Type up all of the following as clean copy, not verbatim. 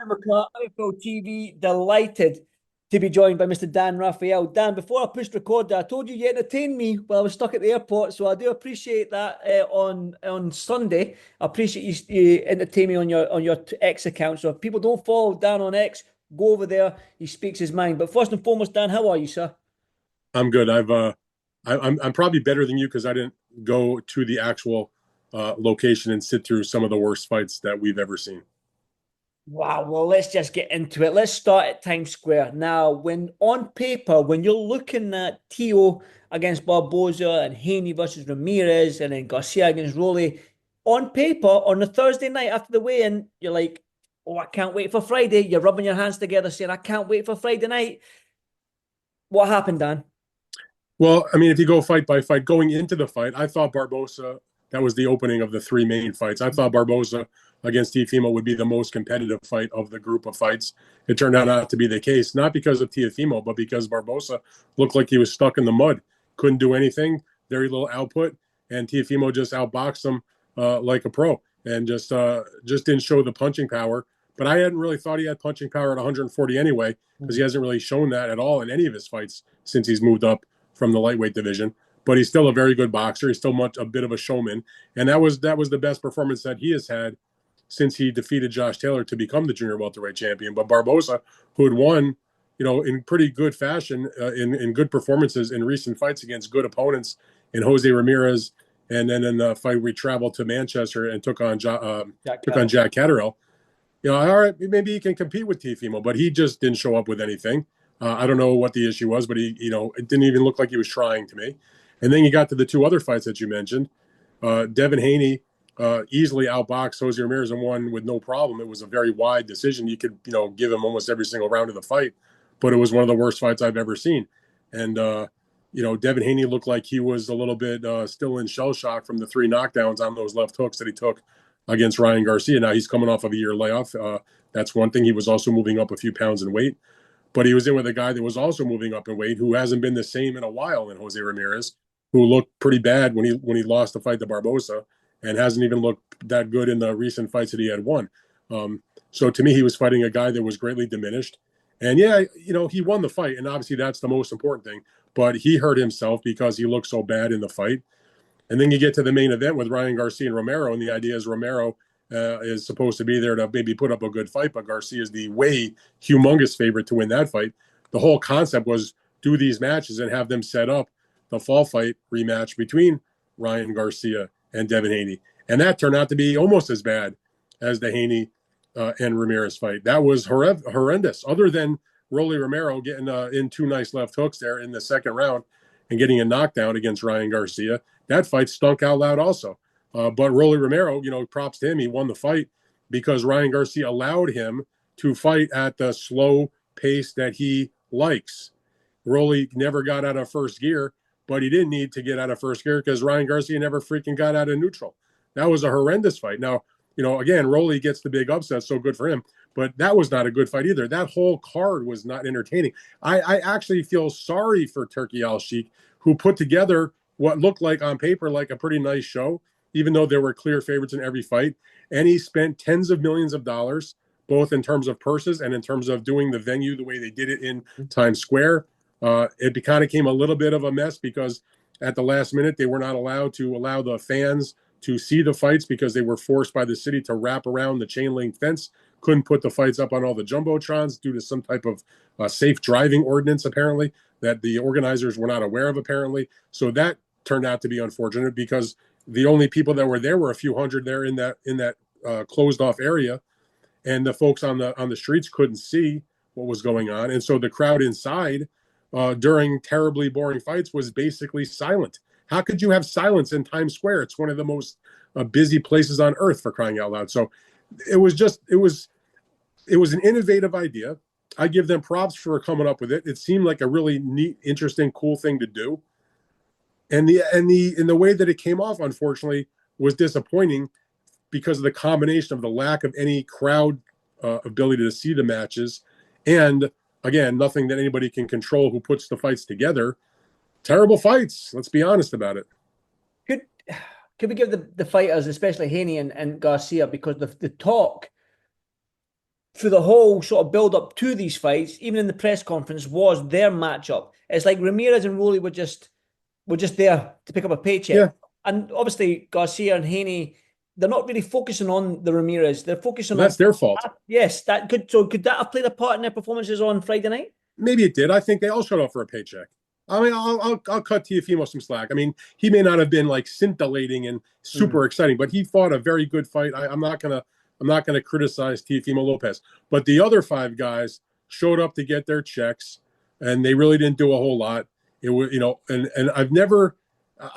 McCart, iFLTV, delighted to be joined by Mr. Dan Rafael. Dan, before I pushed record there, I told you you entertained me while I was stuck at the airport, so I do appreciate that on Sunday. I appreciate you entertain me on your X account. So if people don't follow Dan on X, go over there. He speaks his mind. But first and foremost, Dan, how are you, sir? I'm good. I'm probably better than you because I didn't go to the actual location and sit through some of the worst fights that we've ever seen. Wow, well, let's just get into it. Let's start at Times Square. Now, when on paper, when you're looking at Tio against Barboza and Haney versus Ramirez and then Garcia against Rolly, on paper, on the Thursday night after the weigh-in, you're like, oh, I can't wait for Friday. You're rubbing your hands together saying, I can't wait for Friday night. What happened, Dan? Well, I mean, if you go fight by fight, going into the fight, I thought Barboza, that was the opening of the three main fights. I thought Barboza against Teofimo would be the most competitive fight of the group of fights. It turned out not to be the case, not because of Teofimo, but because Barboza looked like he was stuck in the mud, couldn't do anything, very little output, and Teofimo just outboxed him like a pro and just didn't show the punching power. But I hadn't really thought he had punching power at 140 anyway, because he hasn't really shown that at all in any of his fights since he's moved up from the lightweight division. But he's still a very good boxer. He's still a bit of a showman, and that was the best performance that he has had since he defeated Josh Taylor to become the junior welterweight champion. But Barboza, who had won, in pretty good fashion, in good performances in recent fights against good opponents, in Jose Ramirez, and then in the fight we traveled to Manchester and took on Jack Catterall. All right, maybe he can compete with Teofimo, but he just didn't show up with anything. I don't know what the issue was, but it didn't even look like he was trying to me. And then you got to the two other fights that you mentioned. Devin Haney easily outboxed Jose Ramirez and won with no problem. It was a very wide decision. You could, give him almost every single round of the fight, but it was one of the worst fights I've ever seen. And, Devin Haney looked like he was a little bit still in shell shock from the three knockdowns on those left hooks that he took against Ryan Garcia. Now he's coming off of a year layoff. That's one thing. He was also moving up a few pounds in weight, but he was in with a guy that was also moving up in weight who hasn't been the same in a while in Jose Ramirez, who looked pretty bad when he lost the fight to Barboza and hasn't even looked that good in the recent fights that he had won. So to me, he was fighting a guy that was greatly diminished. And yeah, he won the fight, and obviously that's the most important thing, but he hurt himself because he looked so bad in the fight. And then you get to the main event with Ryan Garcia and Romero, and the idea is Romero is supposed to be there to maybe put up a good fight, but Garcia is the way humongous favorite to win that fight. The whole concept was do these matches and have them set up the fall fight rematch between Ryan Garcia and Devin Haney. And that turned out to be almost as bad as the Haney and Ramirez fight. That was horrendous, other than Rolly Romero getting in two nice left hooks there in the second round and getting a knockdown against Ryan Garcia. That fight stunk out loud also. But Rolly Romero, props to him. He won the fight because Ryan Garcia allowed him to fight at the slow pace that he likes. Rolly never got out of first gear, but he didn't need to get out of first gear because Ryan Garcia never freaking got out of neutral. That was a horrendous fight. Now, again, Rolly gets the big upset, so good for him. But that was not a good fight either. That whole card was not entertaining. I actually feel sorry for Turki Alalshikh, who put together what looked like on paper like a pretty nice show, even though there were clear favorites in every fight. And he spent tens of millions of dollars, both in terms of purses and in terms of doing the venue the way they did it in Times Square. It kind of came a little bit of a mess because at the last minute, they were not allowed to allow the fans to see the fights because they were forced by the city to wrap around the chain link fence. Couldn't put the fights up on all the jumbotrons due to some type of safe driving ordinance, apparently, that the organizers were not aware of, apparently. So that turned out to be unfortunate because the only people that were there were a few hundred there in that closed off area, and the folks on the streets couldn't see what was going on, and so the crowd inside during terribly boring fights was basically silent. How could you have silence in Times Square? It's one of the most busy places on earth, for crying out loud. So it was an innovative idea. I give them props for coming up with it. It seemed like a really neat, interesting, cool thing to do. And the way that it came off, unfortunately, was disappointing because of the combination of the lack of any crowd ability to see the matches, and again, nothing that anybody can control who puts the fights together. Terrible fights. Let's be honest about it. Could could we give the fighters, especially Haney and Garcia, because the talk through the whole sort of build up to these fights, even in the press conference, was their matchup. It's like Ramirez and Rolly were just there to pick up a paycheck. Yeah, And obviously Garcia and Haney, they're not really focusing on the Ramirez. They're focusing well, on that's their fault. yes, that could so could that have played a part in their performances on Friday night? Maybe it did. I think they all showed up for a paycheck. I mean, I'll cut Teofimo some slack. I mean, he may not have been like scintillating and super exciting, but he fought a very good fight. I'm not gonna criticize Teofimo Lopez, but the other five guys showed up to get their checks, and they really didn't do a whole lot. It was, and I've never.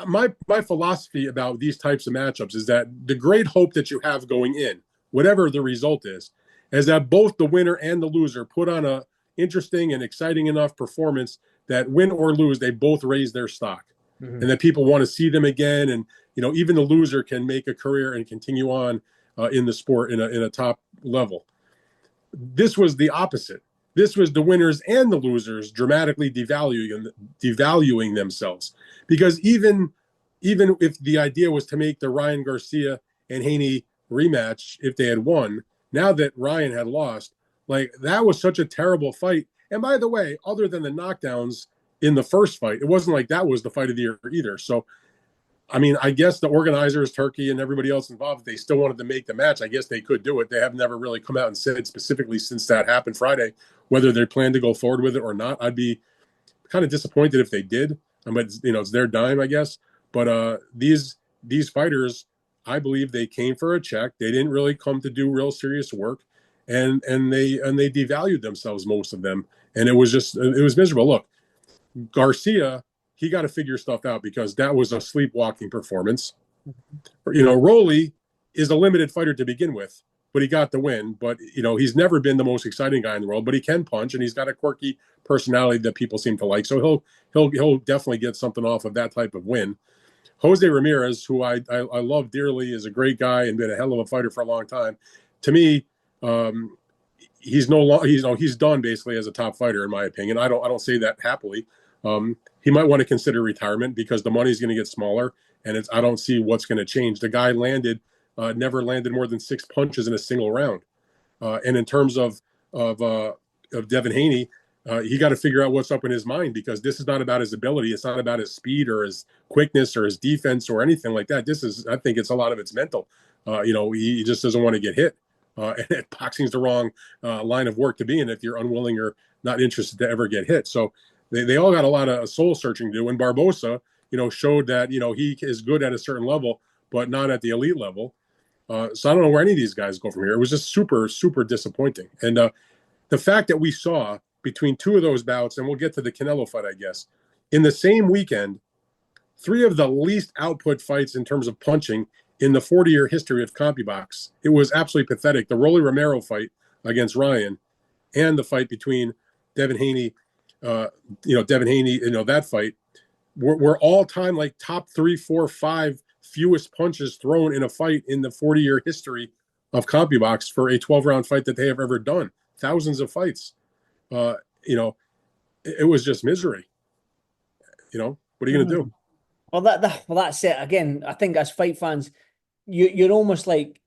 My philosophy about these types of matchups is that the great hope that you have going in, whatever the result is that both the winner and the loser put on a interesting and exciting enough performance that win or lose, they both raise their stock, and that people want to see them again. And even the loser can make a career and continue on in the sport in a top level. This was the opposite. This was the winners and the losers dramatically devaluing themselves, because even if the idea was to make the Ryan Garcia and Haney rematch, if they had won, now that Ryan had lost, like, that was such a terrible fight. And by the way, other than the knockdowns in the first fight, it wasn't like that was the fight of the year either. So I mean, I guess the organizers, Turki and everybody else involved, if they still wanted to make the match, I guess they could do it. They have never really come out and said specifically since that happened Friday whether they plan to go forward with it or not. I'd be kind of disappointed if they did. But it's their dime, I guess. But these fighters, I believe they came for a check. They didn't really come to do real serious work, and they devalued themselves, most of them, and it was miserable. Look, Garcia, he got to figure stuff out because that was a sleepwalking performance. Rolly is a limited fighter to begin with, but he got the win. But he's never been the most exciting guy in the world, but he can punch, and he's got a quirky personality that people seem to like. So he'll definitely get something off of that type of win. Jose Ramirez, who I love dearly, is a great guy and been a hell of a fighter for a long time. To me, he's no longer he's done basically as a top fighter, in my opinion. I don't say that happily. He might want to consider retirement because the money's going to get smaller, and I don't see what's going to change. The guy never landed more than 6 punches in a single round. And in terms of Devin Haney, he got to figure out what's up in his mind, because this is not about his ability. It's not about his speed or his quickness or his defense or anything like that. I think it's a lot of it's mental. He just doesn't want to get hit. And boxing's the wrong line of work to be in if you're unwilling or not interested to ever get hit. So they all got a lot of soul searching to do. And Barbosa, showed that, he is good at a certain level, but not at the elite level. So I don't know where any of these guys go from here. It was just super, super disappointing. And the fact that we saw between two of those bouts, and we'll get to the Canelo fight, I guess, in the same weekend, 3 of the least output fights in terms of punching in the 40-year history of CompuBox. It was absolutely pathetic. The Rolly Romero fight against Ryan and the fight between Devin Haney, that fight were all-time like top 3, 4, 5 fewest punches thrown in a fight in the 40-year history of CompuBox for a 12-round fight that they have ever done. Thousands of fights. It was just misery. What are you going to do? Well, that's it. Again, I think as fight fans, you're almost like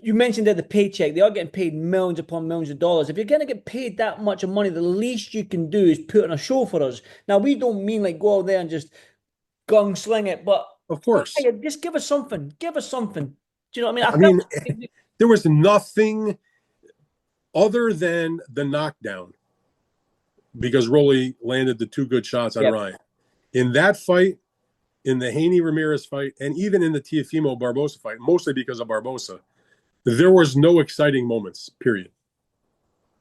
you mentioned there the paycheck. They are getting paid millions upon millions of dollars. If you're going to get paid that much of money, the least you can do is put on a show for us. Now, we don't mean like go out there and just gung sling it, but Of course. hey, just give us something. Give us something. Do you know what I I mean? mean, there was nothing other than the knockdown, because Rolly landed the 2 good shots on Ryan. In that fight, in the Haney Ramirez fight, and even in the Teofimo Barbosa fight, mostly because of Barbosa, there was no exciting moments, period.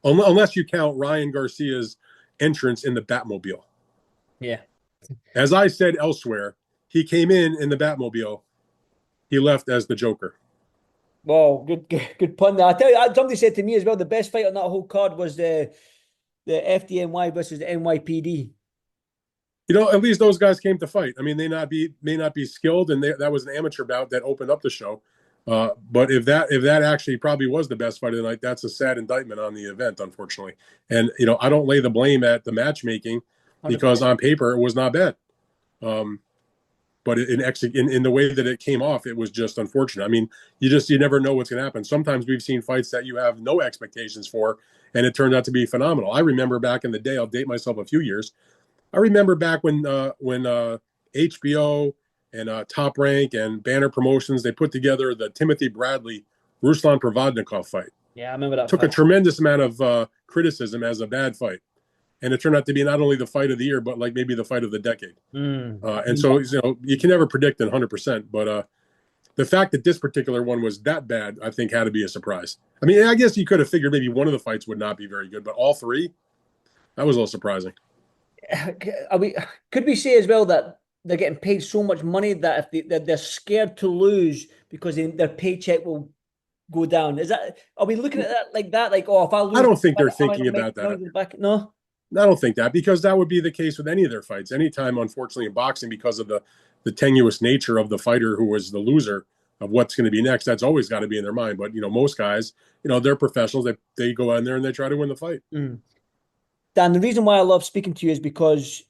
Unless you count Ryan Garcia's entrance in the Batmobile. Yeah. As I said elsewhere, he came in the Batmobile. He left as the Joker. Well, good pun there. I tell you, somebody said to me as well, the best fight on that whole card was the FDNY versus the NYPD. At least those guys came to fight. I mean, they may not be skilled, and that was an amateur bout that opened up the show. But if that actually probably was the best fight of the night, that's a sad indictment on the event, unfortunately. And I don't lay the blame at the matchmaking, because 100%. On paper it was not bad. but in the way that it came off, it was just unfortunate. I mean, you never know what's going to happen. Sometimes we've seen fights that you have no expectations for, and it turned out to be phenomenal. I remember back in the day, I'll date myself a few years. I remember back when HBO and Top Rank and Banner Promotions, they put together the Timothy Bradley Ruslan Provodnikov fight. Yeah, I remember that Took fight. a tremendous amount of criticism as a bad fight, and it turned out to be not only the fight of the year, but like maybe the fight of the decade. And so, you can never predict it 100%, but the fact that this particular one was that bad, I think, had to be a surprise. I mean, I guess you could have figured maybe one of the fights would not be very good, but all three, that was a little surprising. Could we say as well that they're getting paid so much money that if they're scared to lose because their paycheck will go down? Are we looking at that like that? Like, oh, if I lose, I don't think they're thinking about that. Back? No, I don't think that, because that would be the case with any of their fights. Anytime, unfortunately, in boxing, because of the tenuous nature of the fighter who was the loser of what's going to be next, that's always got to be in their mind. But most guys, they're professionals. They go in there and they try to win the fight. Dan, the reason why I love speaking to you is because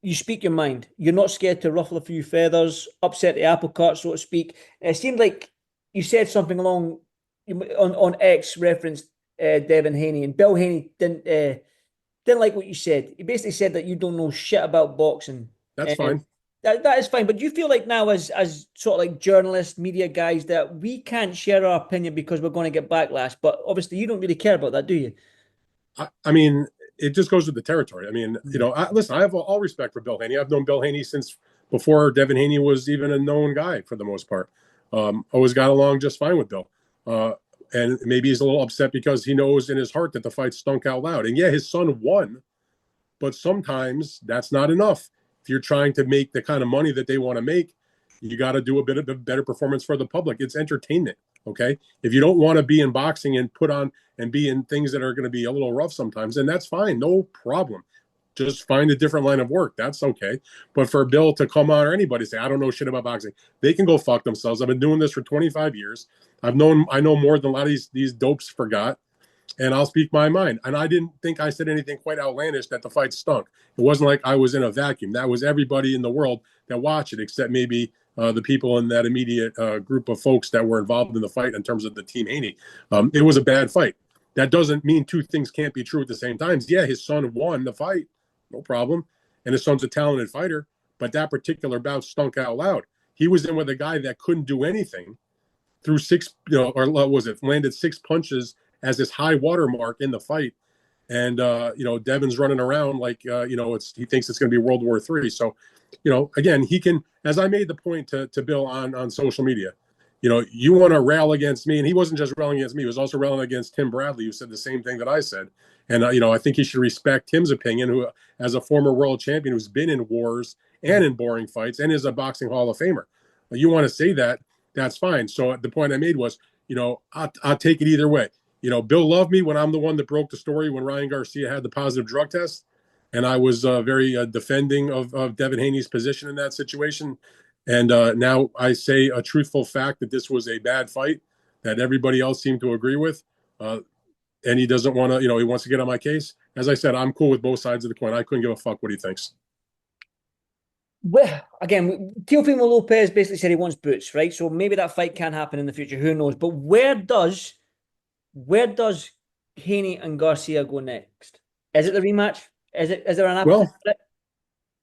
you speak your mind. You're not scared to ruffle a few feathers, upset the apple cart, so to speak. And it seemed like you said something along on X, referenced Devin Haney, and Bill Haney didn't like what you said. He basically said that you don't know shit about boxing. That's fine. That is fine. But do you feel like now, as sort of like journalists, media guys, that we can't share our opinion because we're going to get backlash? But obviously, you don't really care about that, do you? I mean, it just goes with the territory. I mean, listen, I have all respect for Bill Haney. I've known Bill Haney since before Devin Haney was even a known guy for the most part. Always got along just fine with Bill. And maybe he's a little upset because he knows in his heart that the fight stunk out loud. And yeah, his son won, but sometimes that's not enough. If you're trying to make the kind of money that they want to make, you got to do a bit of a better performance for the public. It's entertainment, okay? If you don't want to be in boxing and put on and be in things that are going to be a little rough sometimes, then that's fine, no problem. Just find a different line of work. That's okay. But for Bill to come on, or anybody say, I don't know shit about boxing, they can go fuck themselves. I've been doing this for 25 years. I know more than a lot of these dopes forgot, and I'll speak my mind. And I didn't think I said anything quite outlandish that the fight stunk. It wasn't like I was in a vacuum. That was everybody in the world that watched it, except maybe the people in that immediate group of folks that were involved in the fight in terms of the Team Haney. It was a bad fight. That doesn't mean two things can't be true at the same time. Yeah, his son won the fight. No problem. And his son's a talented fighter, but that particular bout stunk out loud. He was in with a guy that couldn't do anything through landed 6 punches as his high water mark in the fight. And, Devin's running around like, he thinks it's going to be World War III. So, again, he can, as I made the point to Bill on social media, you want to rail against me. And he wasn't just railing against me. He was also railing against Tim Bradley, who said the same thing that I said. And, I think he should respect Tim's opinion, who, as a former world champion who's been in wars and in boring fights and is a boxing Hall of Famer. You want to say that, that's fine. So the point I made was, I'll take it either way. Bill loved me when I'm the one that broke the story when Ryan Garcia had the positive drug test. And I was very defending of Devin Haney's position in that situation. And now I say a truthful fact that this was a bad fight that everybody else seemed to agree with. And he doesn't want to, he wants to get on my case. As I said, I'm cool with both sides of the coin. I couldn't give a fuck what he thinks. Well, again, Teofimo Lopez basically said he wants boots, right? So maybe that fight can happen in the future. Who knows? But where does Haney and Garcia go next? Is it the rematch? Is there an appetite for it?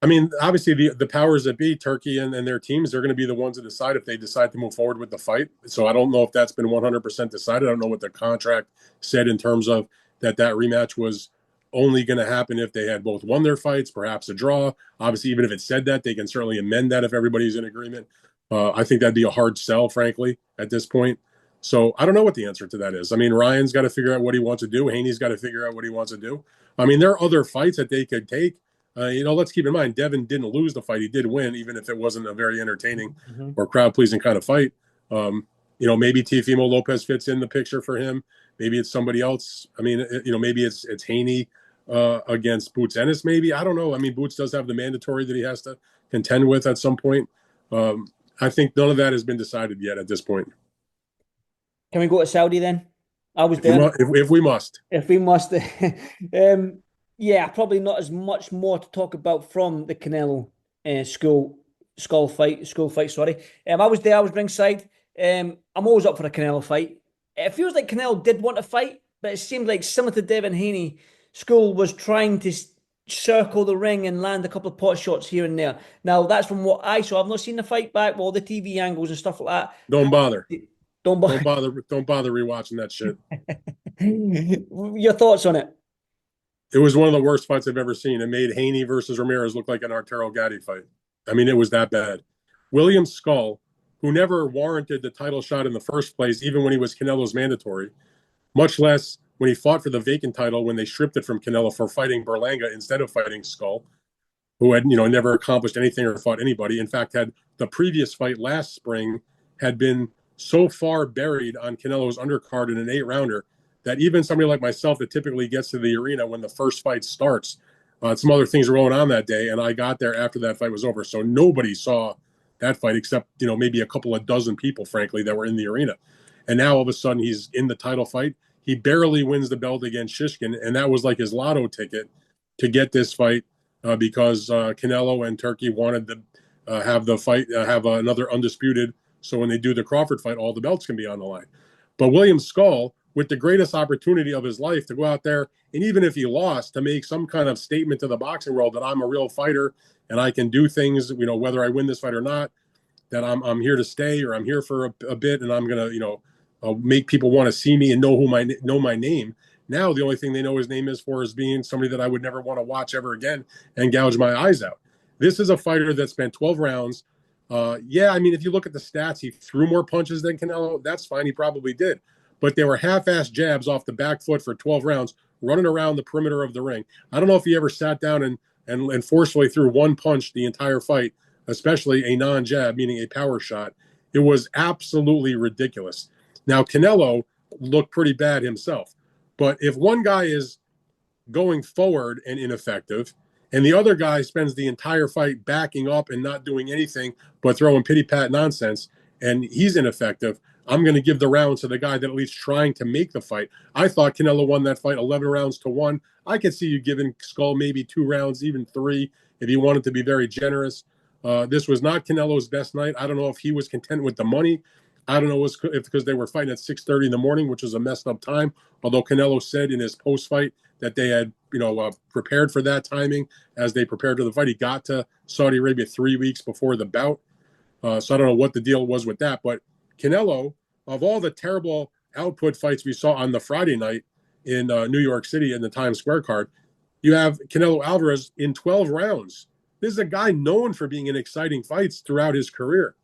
I mean, obviously the powers that be, Turki and their teams, they're going to be the ones to decide if they decide to move forward with the fight. So I don't know if that's been 100% decided. I don't know what the contract said in terms of that rematch was only going to happen if they had both won their fights, perhaps a draw. Obviously, even if it said that, they can certainly amend that if everybody's in agreement. I think that'd be a hard sell, frankly, at this point. So I don't know what the answer to that is. I mean, Ryan's got to figure out what he wants to do. Haney's got to figure out what he wants to do. I mean, there are other fights that they could take. Let's keep in mind, Devin didn't lose the fight. He did win, even if it wasn't a very entertaining or crowd-pleasing kind of fight. Maybe Teofimo Lopez fits in the picture for him. Maybe it's somebody else. I mean, maybe it's Haney against Boots Ennis, maybe. I don't know. I mean, Boots does have the mandatory that he has to contend with at some point. I think none of that has been decided yet at this point. Can we go to Saudi then? I was there. If we must. If we must. Yeah, probably not as much more to talk about from the Canelo school Skull fight, sorry. I was there, I was ringside. I'm always up for a Canelo fight. It feels like Canelo did want to fight, but it seemed like similar to Devin Haney, Skull was trying to circle the ring and land a couple of pot shots here and there. Now, that's from what I saw. I've not seen the fight back with all the TV angles and stuff like that. Don't bother. Don't bother. Don't bother rewatching that shit. Your thoughts on it? It was one of the worst fights I've ever seen. It made Haney versus Ramirez look like an Arturo Gatti fight. I mean, it was that bad. William Scull, who never warranted the title shot in the first place, even when he was Canelo's mandatory, much less when he fought for the vacant title when they stripped it from Canelo for fighting Berlanga instead of fighting Skull, who had, never accomplished anything or fought anybody. In fact, had the previous fight last spring had been so far buried on Canelo's undercard in an 8-rounder that even somebody like myself that typically gets to the arena when the first fight starts, some other things were going on that day, and I got there after that fight was over. So nobody saw that fight except, maybe a couple of dozen people, frankly, that were in the arena. And now all of a sudden he's in the title fight. He barely wins the belt against Shishkin, and that was like his lotto ticket to get this fight because Canelo and Turki wanted to have the fight, have another undisputed. So when they do the Crawford fight, all the belts can be on the line. But William Scull, with the greatest opportunity of his life to go out there, and even if he lost, to make some kind of statement to the boxing world that I'm a real fighter and I can do things, whether I win this fight or not, that I'm here to stay or I'm here for a bit and I'm going to, make people want to see me and know my name. Now the only thing they know his name is for is being somebody that I would never want to watch ever again and gouge my eyes out. This is a fighter that spent 12 rounds. I mean, if you look at the stats, he threw more punches than Canelo. That's fine. He probably did. But they were half-assed jabs off the back foot for 12 rounds, running around the perimeter of the ring. I don't know if he ever sat down and forcefully threw one punch the entire fight, especially a non-jab, meaning a power shot. It was absolutely ridiculous. Now, Canelo looked pretty bad himself. But if one guy is going forward and ineffective, and the other guy spends the entire fight backing up and not doing anything but throwing pity-pat nonsense, and he's ineffective, I'm going to give the rounds to the guy that at least trying to make the fight. I thought Canelo won that fight 11 rounds to 1. I could see you giving Skull maybe 2 rounds, even 3, if you wanted to be very generous. This was not Canelo's best night. I don't know if he was content with the money. I don't know if because they were fighting at 6:30 in the morning, which was a messed up time. Although Canelo said in his post-fight that they had, prepared for that timing as they prepared for the fight. He got to Saudi Arabia 3 weeks before the bout. So I don't know what the deal was with that. But Canelo, of all the terrible output fights we saw on the Friday night in New York City in the Times Square card, you have Canelo Alvarez in 12 rounds. This is a guy known for being in exciting fights throughout his career.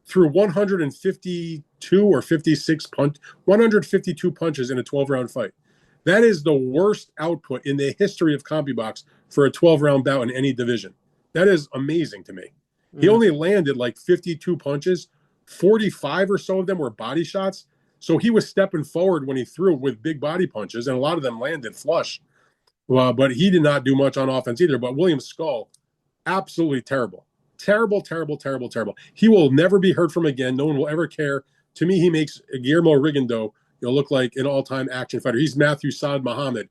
Threw 152 or 152 punches in a 12-round fight. That is the worst output in the history of CompuBox for a 12-round bout in any division. That is amazing to me. He only landed like 52 punches. 45 or so of them were body shots. So he was stepping forward when he threw with big body punches, and a lot of them landed flush. But he did not do much on offense either. But William Scull, absolutely terrible. Terrible, terrible, terrible, terrible. He will never be heard from again. No one will ever care. To me, he makes Guillermo Rigondeaux look like an all-time action fighter. He's Matthew Saad Muhammad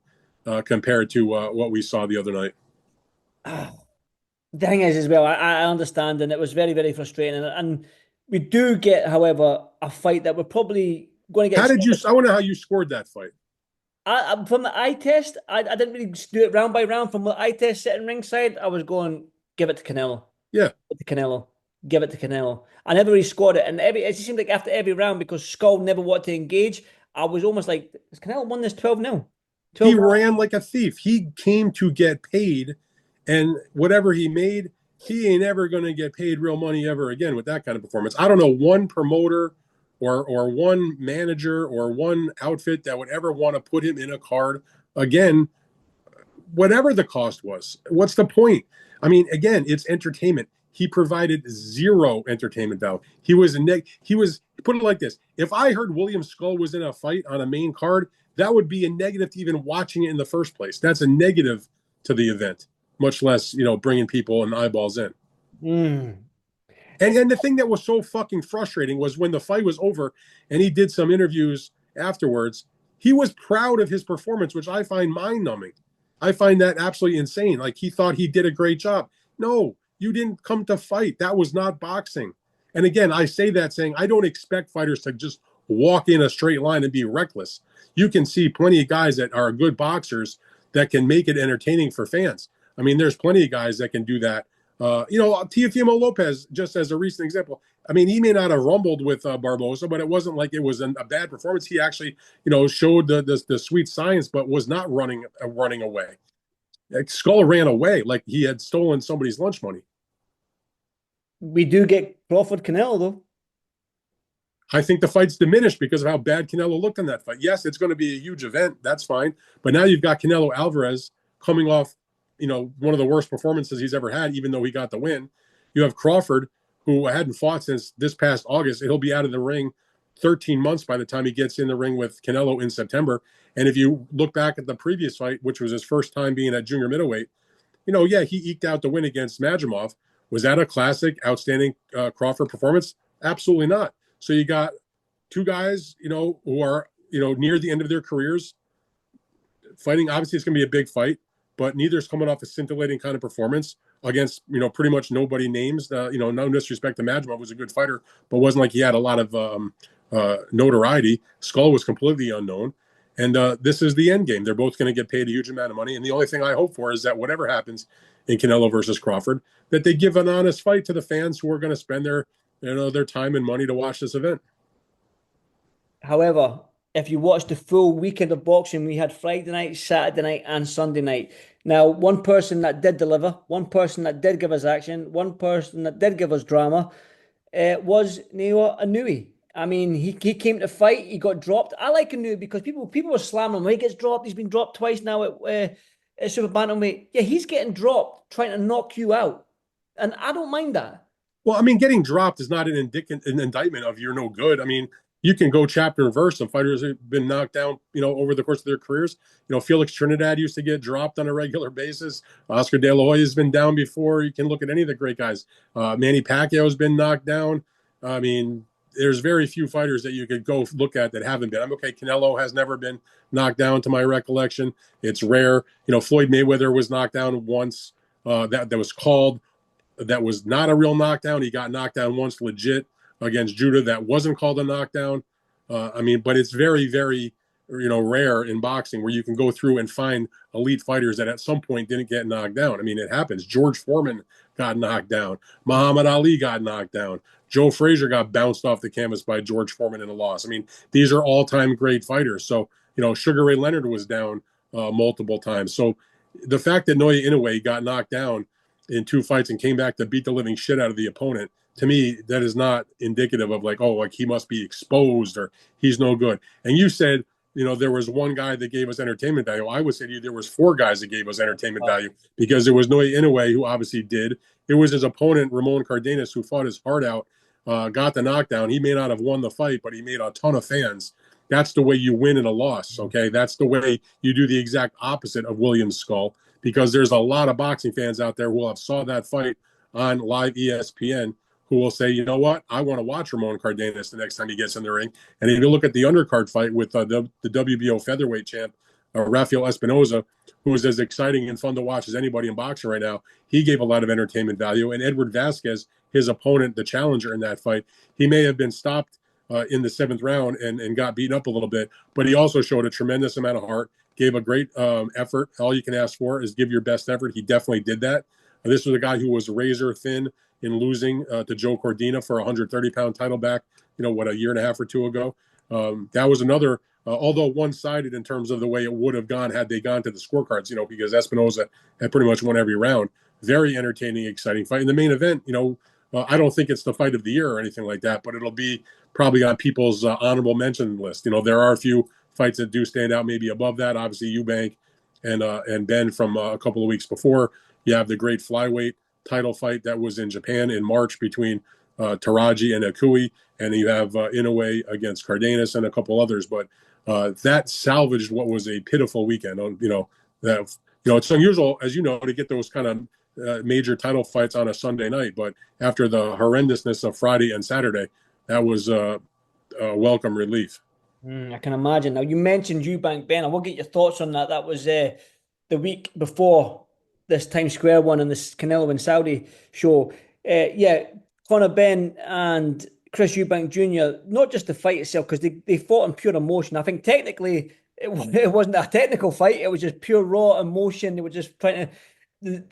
compared to what we saw the other night. The thing is, as well, I understand, and it was very, very frustrating. And we do get, however, a fight that we're probably going to get. I wonder how you scored that fight. From the eye test, I didn't really do it round by round. From the eye test sitting ringside, I was going, give it to Canelo. Yeah. Give it to Canelo. Give it to Canelo. I never really scored it. And it seemed like after every round, because Skull never wanted to engage, I was almost like, has Canelo won this 12-0? He ran like a thief. He came to get paid, and whatever he made, he ain't ever going to get paid real money ever again with that kind of performance. I don't know one promoter or one manager or one outfit that would ever want to put him in a card again, whatever the cost was. What's the point? I mean, again, it's entertainment. He provided zero entertainment value. He was put it like this. If I heard William Scull was in a fight on a main card, that would be a negative to even watching it in the first place. That's a negative to the event, much less, bringing people and eyeballs in. And the thing that was so fucking frustrating was when the fight was over and he did some interviews afterwards, he was proud of his performance, which I find mind-numbing. I find that absolutely insane. Like, he thought he did a great job. No, You didn't come to fight. That was not boxing. And again, I say that saying I don't expect fighters to just walk in a straight line and be reckless. You can see plenty of guys that are good boxers that can make it entertaining for fans. I mean, there's plenty of guys that can do that. Teofimo Lopez, just as a recent example. I mean, he may not have rumbled with Barbosa, but it wasn't like it was a bad performance. He actually, showed the sweet science, but was not running away. Like Skull ran away like he had stolen somebody's lunch money. We do get Crawford Canelo though. I think the fight's diminished because of how bad Canelo looked in that fight. Yes, it's going to be a huge event. That's fine. But now you've got Canelo Alvarez coming off, one of the worst performances he's ever had, even though he got the win. You have Crawford, who hadn't fought since this past August. He'll be out of the ring 13 months by the time he gets in the ring with Canelo in September. And if you look back at the previous fight, which was his first time being at junior middleweight, he eked out the win against Majimov. Was that a classic, outstanding Crawford performance? Absolutely not. So you got two guys, who are, near the end of their careers fighting. Obviously, it's going to be a big fight, but neither's coming off a scintillating kind of performance against, pretty much nobody names. No disrespect to Majimov, was a good fighter, but wasn't like he had a lot of notoriety. Skull was completely unknown. And this is the end game. They're both going to get paid a huge amount of money. And the only thing I hope for is that whatever happens in Canelo versus Crawford, that they give an honest fight to the fans who are going to spend their time and money to watch this event. However, if you watch the full weekend of boxing, we had Friday night, Saturday night, and Sunday night. Now, one person that did deliver, one person that did give us action, one person that did give us drama, was Naoya Anoui. I mean, he came to fight. He got dropped. I like Anoui because people were slamming him. When he gets dropped, he's been dropped twice now at super bantamweight. Yeah, he's getting dropped, trying to knock you out, and I don't mind that. Well, I mean, getting dropped is not an indictment of you're no good. I mean, you can go chapter and verse of fighters who've been knocked down, over the course of their careers. Felix Trinidad used to get dropped on a regular basis. Oscar De La Hoya has been down before. You can look at any of the great guys. Manny Pacquiao has been knocked down. I mean, there's very few fighters that you could go look at that haven't been. I'm okay. Canelo has never been knocked down to my recollection. It's rare. Floyd Mayweather was knocked down once. That was called. That was not a real knockdown. He got knocked down once legit against Judah. That wasn't called a knockdown. But it's very, very, rare in boxing where you can go through and find elite fighters that at some point didn't get knocked down. I mean, it happens. George Foreman got knocked down. Muhammad Ali got knocked down. Joe Frazier got bounced off the canvas by George Foreman in a loss. I mean, these are all-time great fighters. So, Sugar Ray Leonard was down multiple times. So the fact that Naoya Inoue got knocked down in two fights and came back to beat the living shit out of the opponent, to me, that is not indicative of like he must be exposed or he's no good. And you said, there was one guy that gave us entertainment value. I would say to you, there was four guys that gave us entertainment value because there was Naoya Inoue, who obviously did. It was his opponent, Ramon Cardenas, who fought his heart out, got the knockdown. He may not have won the fight, but he made a ton of fans. That's the way you win in a loss, okay? That's the way you do the exact opposite of William Scull, because there's a lot of boxing fans out there who will have saw that fight on live ESPN who will say, you know what, I want to watch Ramon Cardenas the next time he gets in the ring. And if you look at the undercard fight with the WBO featherweight champ, Rafael Espinoza, who is as exciting and fun to watch as anybody in boxing right now, he gave a lot of entertainment value. And Edward Vasquez, his opponent, the challenger in that fight, he may have been stopped in the seventh round and got beaten up a little bit, but he also showed a tremendous amount of heart, gave a great effort. All you can ask for is give your best effort. He definitely did that. This was a guy who was razor thin in losing to Joe Cordina for a 130-pound title back, a year and a half or two ago. That was another, although one-sided in terms of the way it would have gone had they gone to the scorecards, because Espinoza had pretty much won every round. Very entertaining, exciting fight. In the main event, I don't think it's the fight of the year or anything like that, but it'll be probably on people's honorable mention list. There are a few fights that do stand out maybe above that. Obviously, Eubank and Benn from a couple of weeks before. You have the great flyweight title fight that was in Japan in March between Taraji and Akui, and you have Inoue against Cardenas and a couple others. But that salvaged what was a pitiful weekend. It's unusual, as you know, to get those kind of major title fights on a Sunday night. But after the horrendousness of Friday and Saturday, that was a welcome relief. I can imagine. Now, you mentioned Eubank Benn. I will get your thoughts on that. That was the week before this Times Square one and this Canelo and Saudi show. Yeah, Conor Benn and Chris Eubank Jr. Not just the fight itself, because they fought in pure emotion. I think technically it wasn't a technical fight. It was just pure raw emotion. They were just trying to.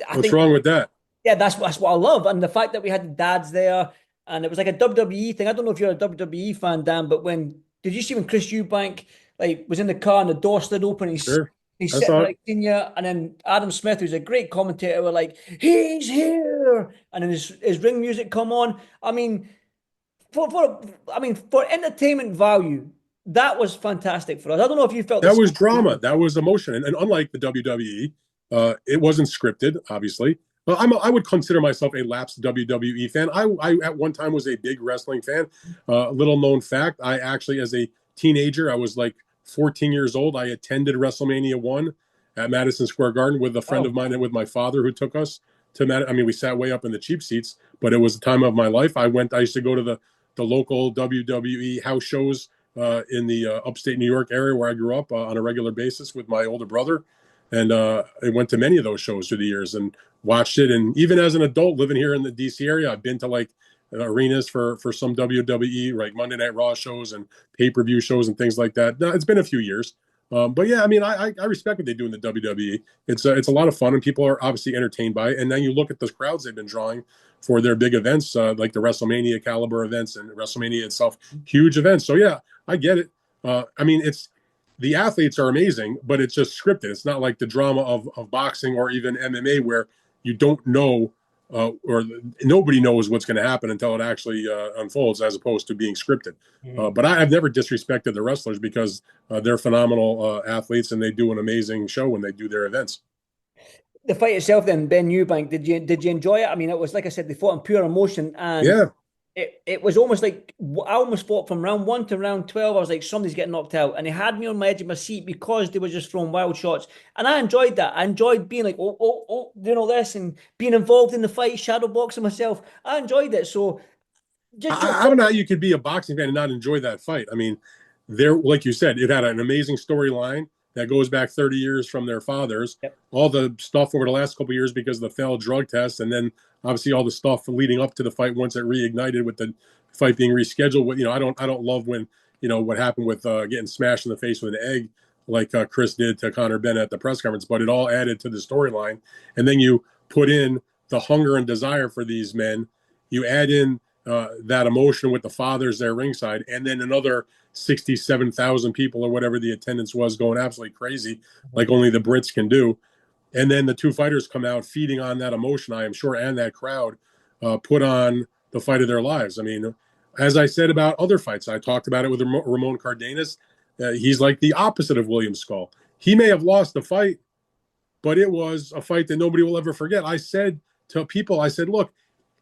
I What's think wrong with that? yeah, that's what I love, and the fact that we had the dads there, and it was like a WWE thing. I don't know if you're a WWE fan, Dan, but when did you see when Chris Eubank like was in the car and the door slid open? Sure. He's I sitting saw there it. like senior, and then Adam Smith, who's a great commentator, were like, "He's here," and then his ring music come on. I mean, for entertainment value, that was fantastic for us. I don't know if you felt the That same was drama. way. That was emotion. And unlike the WWE, it wasn't scripted, obviously. Well, I would consider myself a lapsed WWE fan. I at one time was a big wrestling fan. Little known fact, I actually, as a teenager, I was like 14 years old. I attended WrestleMania 1 at Madison Square Garden with a friend of Oh, mine and with my father who took us to I mean, we sat way up in the cheap seats, but it was the time of my life. I used to go to the local WWE house shows in the upstate New York area where I grew up on a regular basis with my older brother. And I went to many of those shows through the years and watched it. And even as an adult living here in the DC area, I've been to like arenas for some WWE, like Monday Night Raw shows and pay-per-view shows and things like that. Now, it's been a few years. But yeah, I mean, I respect what they do in the WWE. It's a lot of fun, and people are obviously entertained by it. And then you look at the crowds they've been drawing for their big events, like the WrestleMania caliber events and WrestleMania itself, huge events. So yeah, I get it. I mean, it's the athletes are amazing, but it's just scripted. It's not like the drama of boxing or even MMA where you don't know or nobody knows what's going to happen until it actually unfolds, as opposed to being scripted. mhm. But I've never disrespected the wrestlers because they're phenomenal athletes and they do an amazing show when they do their events. The fight itself, then Ben Eubank, did you enjoy it? I mean, it was like I said, they fought in pure emotion, and Yeah, it was almost like I almost fought from round one to round 12. I was like, somebody's getting knocked out, and they had me on my edge of my seat because they were just throwing wild shots, and I enjoyed that. I enjoyed being like, doing all this and being involved in the fight, shadow boxing myself. I enjoyed it. So just your I don't know thoughts. how you could be a boxing fan and not enjoy that fight. I mean, there, like you said, it had an amazing storyline that goes back 30 years from their fathers. Yep. All the stuff over the last couple of years because of the failed drug test, and then obviously all the stuff leading up to the fight once it reignited with the fight being rescheduled. You know, I don't love when what happened with getting smashed in the face with an egg like Chris did to Conor Benn at the press conference, but it all added to the storyline. And then you put in the hunger and desire for these men. You add in that emotion with the fathers there ringside, and then another 67,000 people or whatever the attendance was going absolutely crazy, like only the Brits can do. And then the two fighters come out feeding on that emotion, I am sure, and that crowd put on the fight of their lives. I mean, as I said about other fights, I talked about it with Ramon Cardenas. He's like the opposite of William Scull. He may have lost the fight, but it was a fight that nobody will ever forget. I said to people, I said, look,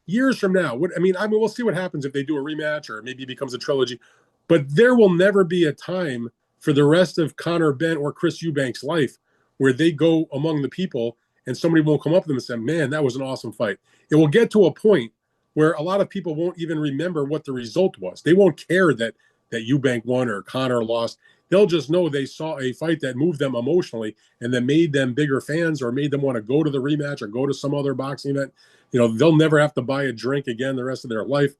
years from now, we'll see what happens if they do a rematch or maybe it becomes a trilogy. But there will never be a time for the rest of Conor Benn or Chris Eubank's life where they go among the people and somebody won't come up to them and say, man, that was an awesome fight. It will get to a point where a lot of people won't even remember what the result was. They won't care that Eubank won or Conor lost. They'll just know they saw a fight that moved them emotionally and that made them bigger fans or made them want to go to the rematch or go to some other boxing event. They'll never have to buy a drink again the rest of their life.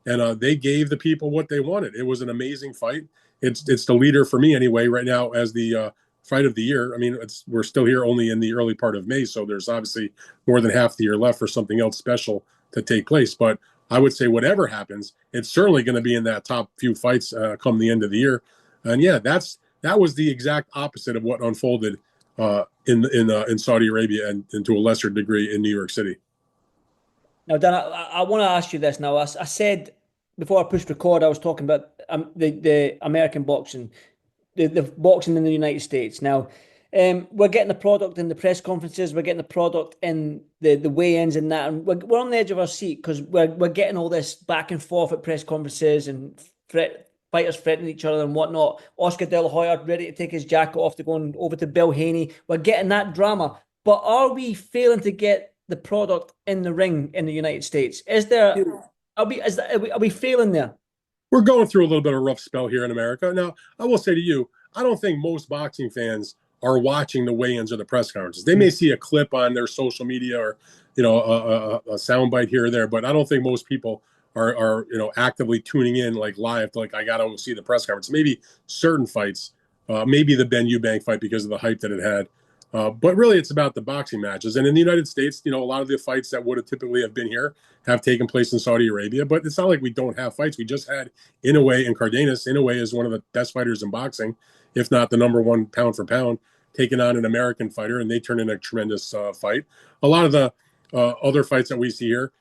And they gave the people what they wanted. It was an amazing fight. It's the leader for me anyway right now as the fight of the year. I mean, we're still here only in the early part of May, so there's obviously more than half the year left for something else special to take place. But I would say whatever happens, it's certainly going to be in that top few fights come the end of the year. And yeah, that was the exact opposite of what unfolded in Saudi Arabia and to a lesser degree in New York City. Now, Dan, I want to ask you this. Now, I said before I pushed record, I was talking about the American boxing, the boxing in the United States. Now, we're getting the product in the press conferences. We're getting the product in the weigh-ins and that. And we're on the edge of our seat because we're getting all this back and forth at press conferences and fighters threatening each other and whatnot. Oscar De La Hoya ready to take his jacket off to go over to Bill Haney. We're getting that drama. But are we failing to get the product in the ring in the United States? Are we failing there? We're going through a little bit of a rough spell here in America. Now, I will say to you, I don't think most boxing fans are watching the weigh-ins or the press conferences. They may see a clip on their social media or, a soundbite here or there, but I don't think most people are actively tuning in like live to, like, I got to see the press conference. Maybe certain fights, maybe the Ben Eubank fight because of the hype that it had. But really, it's about the boxing matches. And in the United States, a lot of the fights that would have typically have been here have taken place in Saudi Arabia. But it's not like we don't have fights. We just had Inoue and Cardenas. Inoue is one of the best fighters in boxing, if not the number one pound for pound, taking on an American fighter, and they turned in a tremendous fight. A lot of the other fights that we see here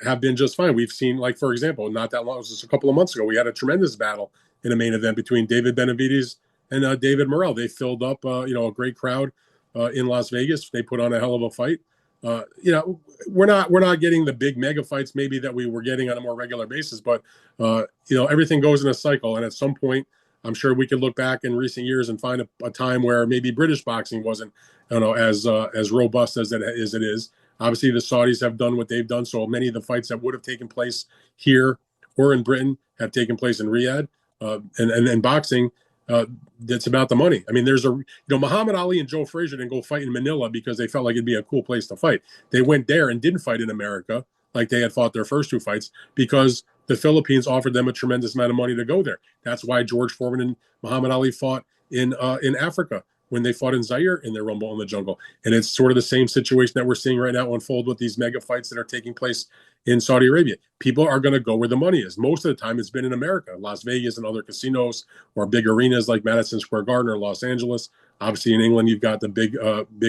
have been just fine. We've seen, like, for example, not that long, it was just a couple of months ago, we had a tremendous battle in a main event between David Benavides and David Morrell. They filled up, a great crowd in Las Vegas. They put on a hell of a fight. We're not getting the big mega fights maybe that we were getting on a more regular basis, but everything goes in a cycle, and at some point, I'm sure we could look back in recent years and find a time where maybe British boxing wasn't, as robust as it is. Obviously, the Saudis have done what they've done, so many of the fights that would have taken place here or in Britain have taken place in Riyadh. And boxing, it's about the money. I mean, there's Muhammad Ali and Joe Frazier didn't go fight in Manila because they felt like it'd be a cool place to fight. They went there and didn't fight in America like they had fought their first two fights because the Philippines offered them a tremendous amount of money to go there. That's why George Foreman and Muhammad Ali fought in Africa when they fought in Zaire in their Rumble in the Jungle. And it's sort of the same situation that we're seeing right now unfold with these mega fights that are taking place in Saudi Arabia. People are going to go where the money is. Most of the time, it's been in America, Las Vegas and other casinos, or big arenas like Madison Square Garden or Los Angeles. Obviously, in England, you've got the big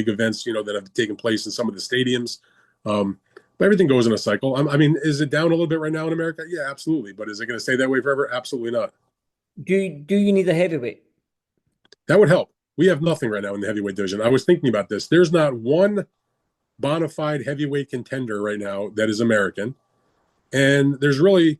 events, that have taken place in some of the stadiums. But everything goes in a cycle. I mean, is it down a little bit right now in America? Yeah, absolutely. But is it going to stay that way forever? Absolutely not. Do you need a heavyweight? That would help. We have nothing right now in the heavyweight division. I was thinking about this. There's not one bona fide heavyweight contender right now that is American. And there's really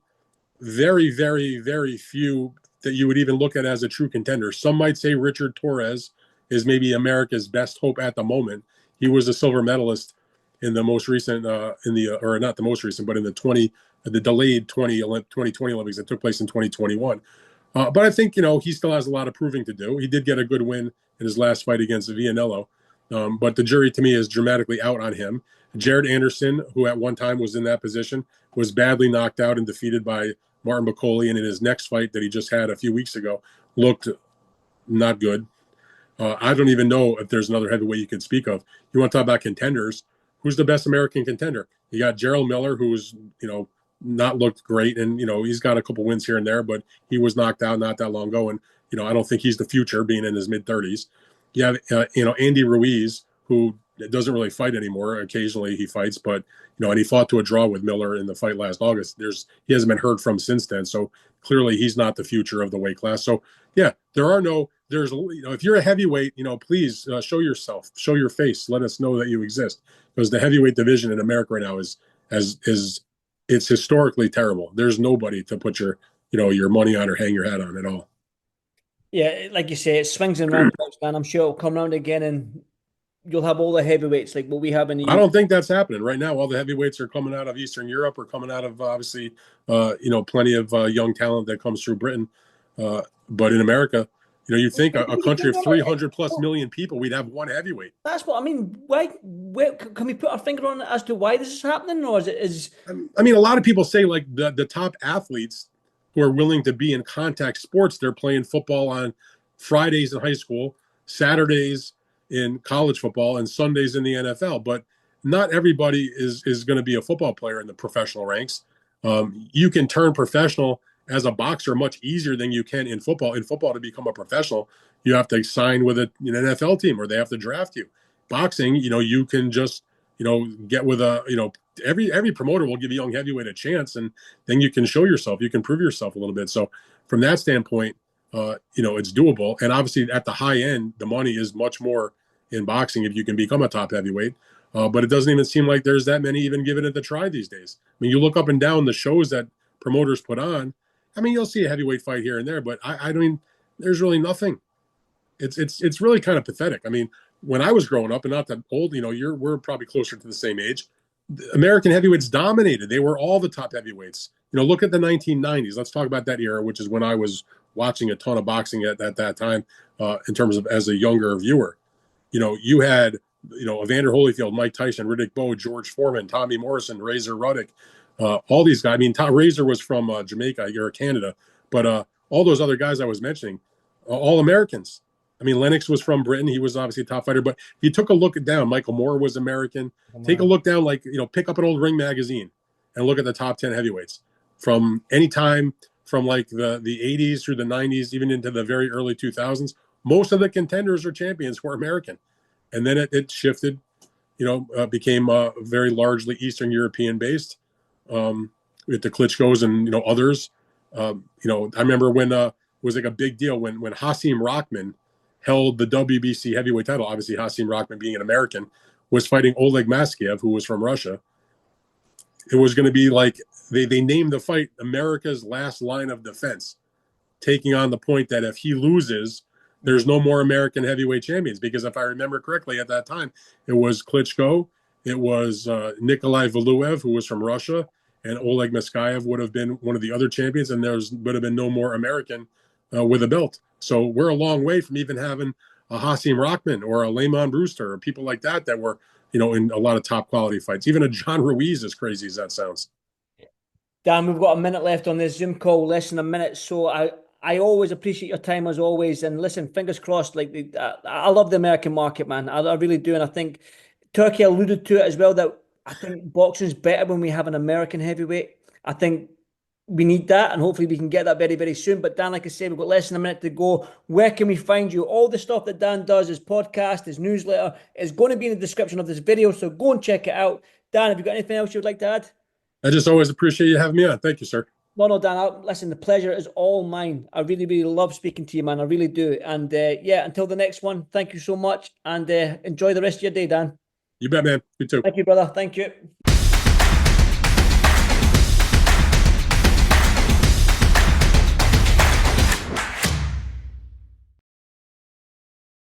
very, very, very few that you would even look at as a true contender. Some might say Richard Torres is maybe America's best hope at the moment. He was a silver medalist in the most recent, or not the most recent, but in the delayed 2020 Olympics that took place in 2021. But I think, he still has a lot of proving to do. He did get a good win in his last fight against Villanello. But the jury, to me, is dramatically out on him. Jared Anderson, who at one time was in that position, was badly knocked out and defeated by Martin Bakolian in his next fight that he just had a few weeks ago. Looked not good. I don't even know if there's another heavyweight you could speak of. You want to talk about contenders? Who's the best American contender? You got Gerald Miller, who's, not looked great. And, he's got a couple wins here and there, but he was knocked out not that long ago. And, I don't think he's the future being in his mid-30s. You have, Andy Ruiz, who doesn't really fight anymore. Occasionally he fights, but, and he fought to a draw with Miller in the fight last August. He hasn't been heard from since then. So clearly he's not the future of the weight class. So, yeah, if you're a heavyweight, please show yourself, show your face, let us know that you exist, because the heavyweight division in America right now is it's historically terrible. There's nobody to put your money on or hang your hat on at all. Yeah, like you say, it swings and roundabouts, man. I'm sure it'll come round again, and you'll have all the heavyweights like what we have in the. I don't think that's happening right now. All the heavyweights are coming out of Eastern Europe or coming out of obviously, plenty of young talent that comes through Britain. But in America, you think a country of 300 plus million people, we'd have one heavyweight. That's what I mean. Why can we put our finger on it as to why this is happening, or is? I mean, a lot of people say like the top athletes who are willing to be in contact sports, they're playing football on Fridays in high school, Saturdays in college football, and Sundays in the NFL. But not everybody is going to be a football player in the professional ranks. You can turn professional as a boxer much easier than you can in football. In football, to become a professional, you have to sign with an NFL team or they have to draft you. Boxing, you can just, get with every promoter will give a young heavyweight a chance, and then you can show yourself, you can prove yourself a little bit. So from that standpoint, it's doable. And obviously at the high end, the money is much more in boxing if you can become a top heavyweight. But it doesn't even seem like there's that many even giving it a try these days. I mean, you look up and down the shows that promoters put on. I mean, you'll see a heavyweight fight here and there, but I mean, there's really nothing. It's really kind of pathetic. I mean, when I was growing up, and not that old, we're probably closer to the same age. American heavyweights dominated. They were all the top heavyweights. Look at the 1990s. Let's talk about that era, which is when I was watching a ton of boxing at that time, in terms of as a younger viewer. you had, Evander Holyfield, Mike Tyson, Riddick Bowe, George Foreman, Tommy Morrison, Razor Ruddock, all these guys. I mean, Tom Razor was from Jamaica or Canada, but all those other guys I was mentioning, all Americans. I mean, Lennox was from Britain. He was obviously a top fighter, but if you took a look down, Michael Moore was American. Take a look down, like, pick up an old Ring magazine and look at the top 10 heavyweights from any time from like the 80s through the 90s, even into the very early 2000s. Most of the contenders or champions were American. And then it shifted, became very largely Eastern European based, with the Klitschko's and, others. I remember when it was like a big deal when Hasim Rahman held the WBC heavyweight title. Obviously, Hasim Rahman, being an American, was fighting Oleg Maskiev, who was from Russia. It was going to be like they named the fight America's Last Line of Defense, taking on the point that if he loses, there's no more American heavyweight champions. Because if I remember correctly, at that time, it was Klitschko, it was Nikolai Valuev, who was from Russia, and Oleg Maskayev would have been one of the other champions, and there would have been no more American with a belt. So we're a long way from even having a Hasim Rahman or a Lehman Brewster or people like that were, in a lot of top quality fights. Even a John Ruiz, as crazy as that sounds. Dan, we've got a minute left on this Zoom call, less than a minute. So I always appreciate your time as always. And listen, fingers crossed. Like I love the American market, man. I really do. And I think Turkey alluded to it as well, that I think boxing's better when we have an American heavyweight. I think we need that, and hopefully we can get that very, very soon. But Dan, like I said, we've got less than a minute to go. Where can we find you? All the stuff that Dan does, his podcast, his newsletter, is going to be in the description of this video. So go and check it out. Dan, have you got anything else you would like to add? I just always appreciate you having me on. Thank you, sir. No, Dan, listen, the pleasure is all mine. I really, really love speaking to you, man. I really do. And yeah, until the next one, thank you so much. And enjoy the rest of your day, Dan. You bet, man. You too. Thank you, brother. Thank you.